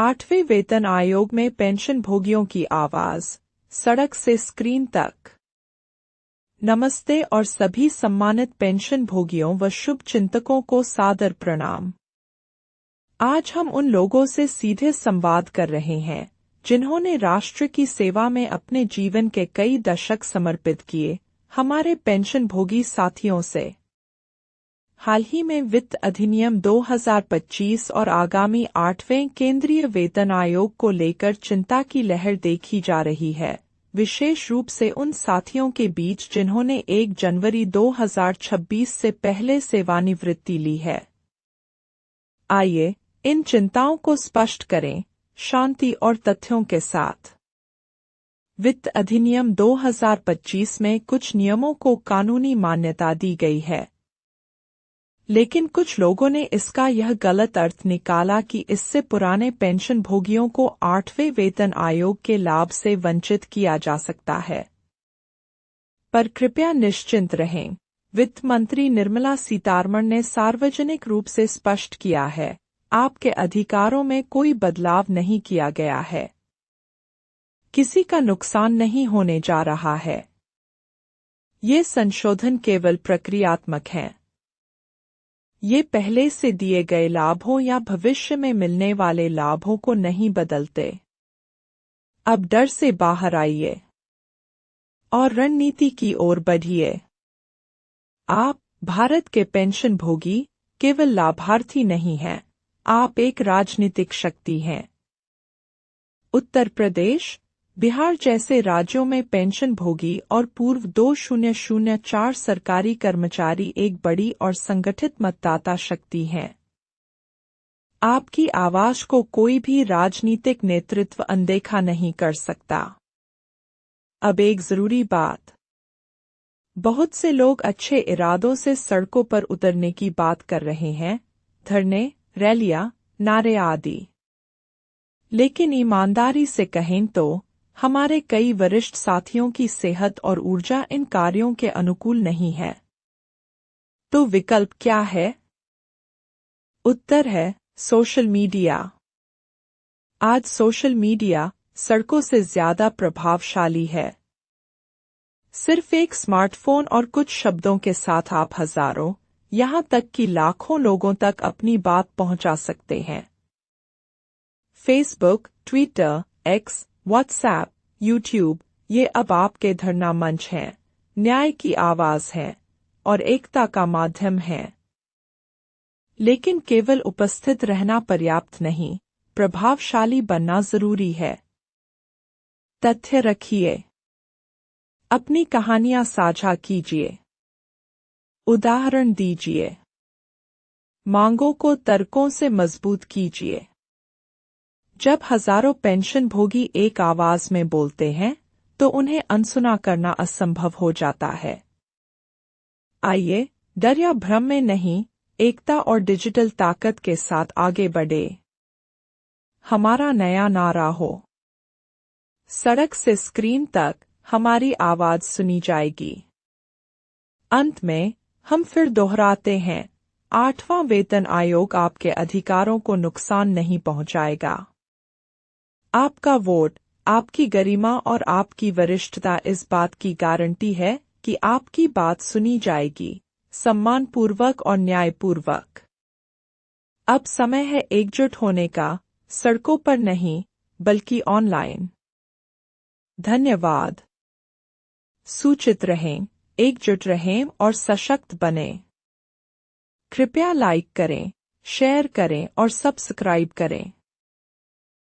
8वें वेतन आयोग में पेंशनभोगियों की आवाज, सड़क से स्क्रीन तक। नमस्ते और सभी सम्मानित पेंशनभोगियों व शुभचिंतकों को सादर प्रणाम। आज हम उन लोगों से सीधे संवाद कर रहे हैं जिन्होंने राष्ट्र की सेवा में अपने जीवन के कई दशक समर्पित किए, हमारे पेंशनभोगी साथियों से। हाल ही में वित्त अधिनियम 2025 और आगामी 8वें केंद्रीय वेतन आयोग को लेकर चिंता की लहर देखी जा रही है, विशेष रूप से उन साथियों के बीच जिन्होंने 1 जनवरी 2026 से पहले सेवानिवृत्ति ली है। आइए इन चिंताओं को स्पष्ट करें, शांति और तथ्यों के साथ। वित्त अधिनियम 2025 में कुछ नियमों को कानूनी मान्यता दी गई है, लेकिन कुछ लोगों ने इसका यह गलत अर्थ निकाला कि इससे पुराने पेंशनभोगियों को 8वें वेतन आयोग के लाभ से वंचित किया जा सकता है। पर कृपया निश्चिंत रहें, वित्त मंत्री निर्मला सीतारमण ने सार्वजनिक रूप से स्पष्ट किया है, आपके अधिकारों में कोई बदलाव नहीं किया गया है। किसी का नुकसान नहीं होने जा रहा है। ये संशोधन केवल प्रक्रियात्मक हैं। ये पहले से दिए गए लाभों या भविष्य में मिलने वाले लाभों को नहीं बदलते। अब डर से बाहर आइए और रणनीति की ओर बढ़िए। आप, भारत के पेंशनभोगी, केवल लाभार्थी नहीं हैं, आप एक राजनीतिक शक्ति हैं। उत्तर प्रदेश, बिहार जैसे राज्यों में पेंशनभोगी और पूर्व 2004 सरकारी कर्मचारी एक बड़ी और संगठित मतदाता शक्ति हैं। आपकी आवाज को कोई भी राजनीतिक नेतृत्व अनदेखा नहीं कर सकता। अब एक जरूरी बात। बहुत से लोग अच्छे इरादों से सड़कों पर उतरने की बात कर रहे हैं, धरने, रैलियां, नारे आदि। लेकिन ईमानदारी से कहें तो हमारे कई वरिष्ठ साथियों की सेहत और ऊर्जा इन कार्यों के अनुकूल नहीं है। तो विकल्प क्या है? उत्तर है सोशल मीडिया। आज सोशल मीडिया सड़कों से ज्यादा प्रभावशाली है। सिर्फ एक स्मार्टफोन और कुछ शब्दों के साथ आप हजारों, यहां तक कि लाखों लोगों तक अपनी बात पहुंचा सकते हैं। Facebook, Twitter, x, WhatsApp, YouTube, ये अब आपके धरना मंच हैं, न्याय की आवाज है और एकता का माध्यम है। लेकिन केवल उपस्थित रहना पर्याप्त नहीं, प्रभावशाली बनना जरूरी है। तथ्य रखिए, अपनी कहानियां साझा कीजिए, उदाहरण दीजिए, मांगों को तर्कों से मजबूत कीजिए। जब हजारों पेंशनभोगी एक आवाज में बोलते हैं, तो उन्हें अनसुना करना असंभव हो जाता है। आइए, डर या भ्रम में नहीं, एकता और डिजिटल ताकत के साथ आगे बढ़े। हमारा नया नारा हो, सड़क से स्क्रीन तक, हमारी आवाज सुनी जाएगी। अंत में, हम फिर दोहराते हैं, 8वां वेतन आयोग आपके अधिकारों को नुकसान नहीं पहुंचाएगा। आपका वोट, आपकी गरिमा और आपकी वरिष्ठता इस बात की गारंटी है कि आपकी बात सुनी जाएगी, सम्मानपूर्वक और न्यायपूर्वक। अब समय है एकजुट होने का, सड़कों पर नहीं, बल्कि ऑनलाइन। धन्यवाद। सूचित रहें, एकजुट रहें और सशक्त बनें। कृपया लाइक करें, शेयर करें और सब्सक्राइब करें।